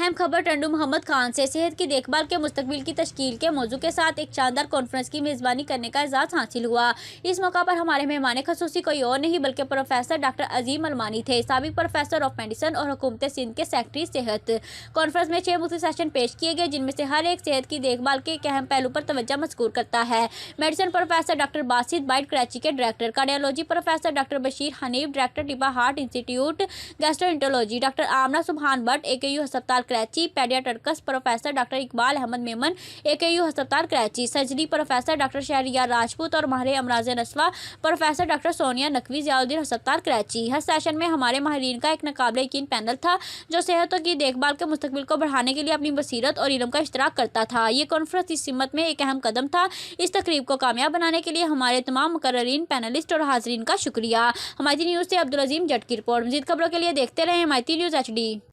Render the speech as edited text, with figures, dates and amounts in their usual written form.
अहम खबर टंडू मोहम्मद खान से। सेहत की देखभाल के मुस्तकबिल की तश्कील के मौजू के साथ एक शानदार कॉन्फ्रेंस की मेज़बानी करने का एजाज़ हासिल हुआ। इस मौका पर हमारे मेहमान खसूसी कोई और नहीं बल्कि प्रोफेसर डॉक्टर अजीम अलमानी थे, साबिक प्रोफेसर ऑफ मेडिसिन और हुकूमत सिंध के सेक्रेटरी सेहत। कॉन्फ्रेंस में 6 मुख्तलिफ सेशन पेश किए गए, जिनमें से हर एक सेहत की देखभाल के एक अहम पहलू पर तवज्जो मज़कूर करता है। Medicine professor doctor Basit bite Karachi के director, cardiology professor doctor Bashir Hanif director Tabba heart institute, gastroenterology doctor Amna Subhan Bhatt AKU अस्पताल Karachi, paediatrics professor doctor Iqbal Ahmed Memon AKU अस्पताल Karachi, surgery professor doctor Shehriyar Rajput और माहिर अमराज नस्वा प्रोफेसर डॉक्टर सोनिया नकवी ज़ियाउद्दीन अस्पताल कराची। हर सेशन में हमारे माहिरीन का एक नाकाबिले यकीन पैनल था, जो सेहत की देखभाल के मुस्तकबिल को बढ़ाने के लिए अपनी बसीरत और इल्म का इश्तराक करता था। ये कॉन्फ्रेंस इस सिमत में एक अहम कदम था। इस तकरीब को कामयाब बनाने के लिए हमारे तमाम मुकर्ररीन, पैनलिस्ट और हाजरीन का शुक्रिया। हमारी न्यूज़ से अब्दुल अजीम जट की रिपोर्ट। मज़ीद खबरों के लिए देखते रहें हमारी न्यूज़ HD।